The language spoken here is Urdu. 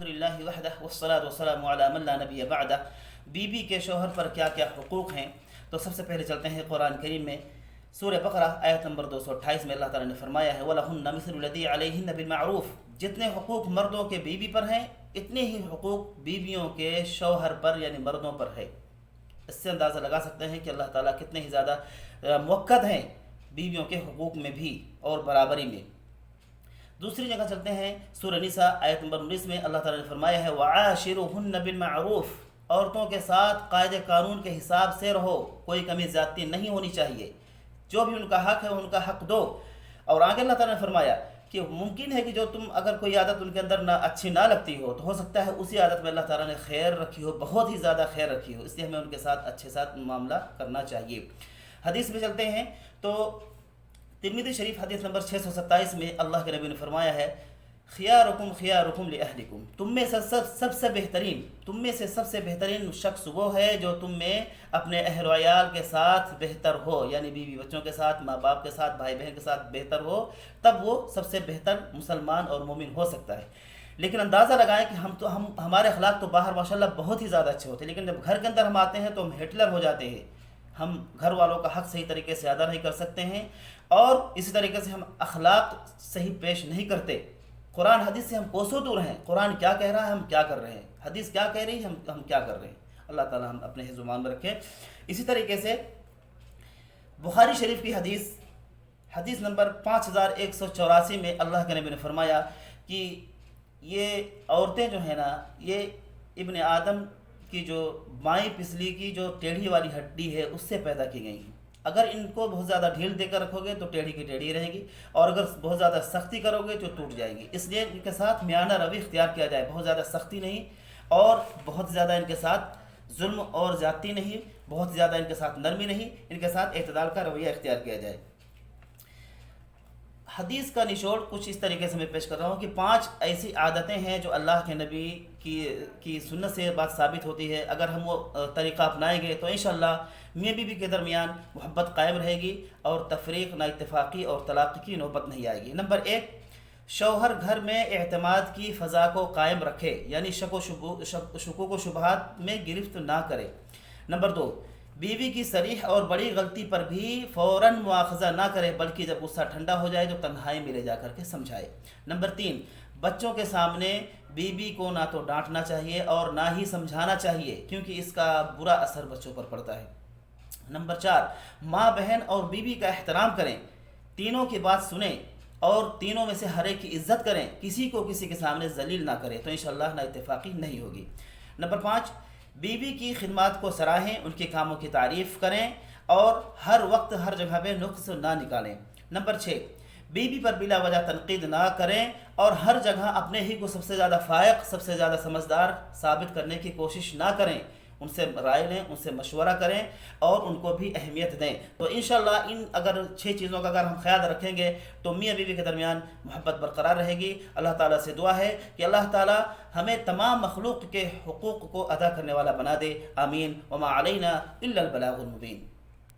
الحمدللہ وحدہ والصلاة والسلام علی من لا نبی بعدہ۔ بیوی کے شوہر پر کیا کیا حقوق ہیں؟ تو سب سے پہلے چلتے ہیں قرآن کریم میں، سورہ بقرہ آیت نمبر 228 میں اللہ تعالیٰ نے فرمایا ہے وَلَهُنَّ مِثْلُ الَّذِي عَلَيْهِنَّ بِالْمَعْرُوفِ، جتنے حقوق مردوں کے بیوی پر ہیں اتنے ہی حقوق بیویوں کے شوہر پر یعنی مردوں پر ہے۔ اس سے اندازہ لگا سکتے ہیں کہ اللہ تعالیٰ کتنے ہی زیادہ موقت ہیں بیویوں کے حقوق میں بھی اور برابری میں۔ دوسری جگہ چلتے ہیں سورہ نساء آیت نمبر 19 میں اللہ تعالیٰ نے فرمایا ہے وَعَاشِرُهُنَّ بِالْمَعْرُوفِ، عورتوں کے ساتھ قاعدے قانون کے حساب سے رہو، کوئی کمی زیادتی نہیں ہونی چاہیے، جو بھی ان کا حق ہے ان کا حق دو۔ اور آگے اللہ تعالیٰ نے فرمایا کہ ممکن ہے کہ جو تم اگر کوئی عادت ان کے اندر اچھی نہ لگتی ہو تو ہو سکتا ہے اسی عادت میں اللہ تعالیٰ نے خیر رکھی ہو، بہت ہی زیادہ خیر رکھی ہو، اس لیے ہمیں ان کے ساتھ اچھے ساتھ معاملہ کرنا چاہیے۔ حدیث میں چلتے ہیں تو ترمذی شریف حدیث نمبر 627 میں اللہ کے نبی نے فرمایا ہے خیارکم خیارکم لأہلکم، تم میں سے سب سے بہترین شخص وہ ہے جو تم میں اپنے اہل و عیال کے ساتھ بہتر ہو، یعنی بیوی بچوں کے ساتھ، ماں باپ کے ساتھ، بھائی بہن کے ساتھ بہتر ہو، تب وہ سب سے بہتر مسلمان اور مومن ہو سکتا ہے۔ لیکن اندازہ لگائیں کہ ہمارے اخلاق تو باہر ماشاءاللہ بہت ہی زیادہ اچھے ہوتے ہیں، لیکن جب گھر کے اندر ہم آتے ہیں تو ہم ہٹلر ہو جاتے ہیں، ہم گھر والوں کا حق صحیح طریقے سے ادا نہیں کر سکتے ہیں اور اسی طریقے سے ہم اخلاق صحیح پیش نہیں کرتے۔ قرآن حدیث سے ہم کوسوں دور ہیں، قرآن کیا کہہ رہا ہے ہم کیا کر رہے ہیں، حدیث کیا کہہ رہی ہے ہم کیا کر رہے ہیں۔ اللہ تعالیٰ ہم اپنے حفظ و ایمان میں رکھیں۔ اسی طریقے سے بخاری شریف کی حدیث نمبر 5184 میں اللہ کے نبی نے فرمایا کہ یہ عورتیں جو ہیں نا، یہ ابن آدم کی جو بائیں پسلی کی جو ٹیڑھی والی ہڈی ہے اس سے پیدا کی گئی ہیں۔ اگر ان کو بہت زیادہ ڈھیل دے کر رکھو گے تو ٹیڑھی کی ٹیڑھی رہے گی، اور اگر بہت زیادہ سختی کرو گے تو ٹوٹ جائے گی۔ اس لیے ان کے ساتھ میانہ روی اختیار کیا جائے، بہت زیادہ سختی نہیں اور بہت زیادہ ان کے ساتھ ظلم اور زیادتی نہیں، بہت زیادہ ان کے ساتھ نرمی نہیں، ان کے ساتھ اعتدال کا رویہ اختیار کیا جائے۔ حدیث کا نچوڑ کچھ اس طریقے سے میں پیش کر رہا ہوں کہ 5 ایسی عادتیں ہیں جو اللہ کے نبی کی سنت سے بات ثابت ہوتی ہے، اگر ہم وہ طریقہ اپنائیں گے تو انشاءاللہ میاں بیوی کے درمیان محبت قائم رہے گی اور تفریق، نا اتفاقی اور طلاق کی نوبت نہیں آئے گی۔ نمبر 1، شوہر گھر میں اعتماد کی فضا کو قائم رکھے، یعنی شکوک و شبہات میں گرفت نہ کرے۔ نمبر 2، بیوی کی صریح اور بڑی غلطی پر بھی فوراً مواخذہ نہ کرے، بلکہ جب غصہ ٹھنڈا ہو جائے تو تنہائی میں لے جا کر کے سمجھائے۔ نمبر 3، بچوں کے سامنے بیوی کو نہ تو ڈانٹنا چاہیے اور نہ ہی سمجھانا چاہیے، کیونکہ اس کا برا اثر بچوں پر پڑتا ہے۔ نمبر 4، ماں بہن اور بیوی کا احترام کریں، تینوں کی بات سنیں اور تینوں میں سے ہر ایک کی عزت کریں، کسی کو کسی کے سامنے ذلیل نہ کریں، تو انشاءاللہ نا اتفاقی نہیں ہوگی۔ نمبر 5، بیوی کی خدمات کو سراہیں، ان کے کاموں کی تعریف کریں اور ہر وقت ہر جگہ پہ نقص نہ نکالیں۔ نمبر 6، بیوی پر بلا وجہ تنقید نہ کریں اور ہر جگہ اپنے ہی کو سب سے زیادہ فائق، سب سے زیادہ سمجھدار ثابت کرنے کی کوشش نہ کریں، ان سے رائے لیں، ان سے مشورہ کریں اور ان کو بھی اہمیت دیں۔ تو انشاءاللہ ان اگر 6 چیزوں کا اگر ہم خیال رکھیں گے تو میاں بیوی کے درمیان محبت برقرار رہے گی۔ اللہ تعالیٰ سے دعا ہے کہ اللہ تعالیٰ ہمیں تمام مخلوق کے حقوق کو ادا کرنے والا بنا دے، آمین۔ وما علینا الا البلاغ المبین۔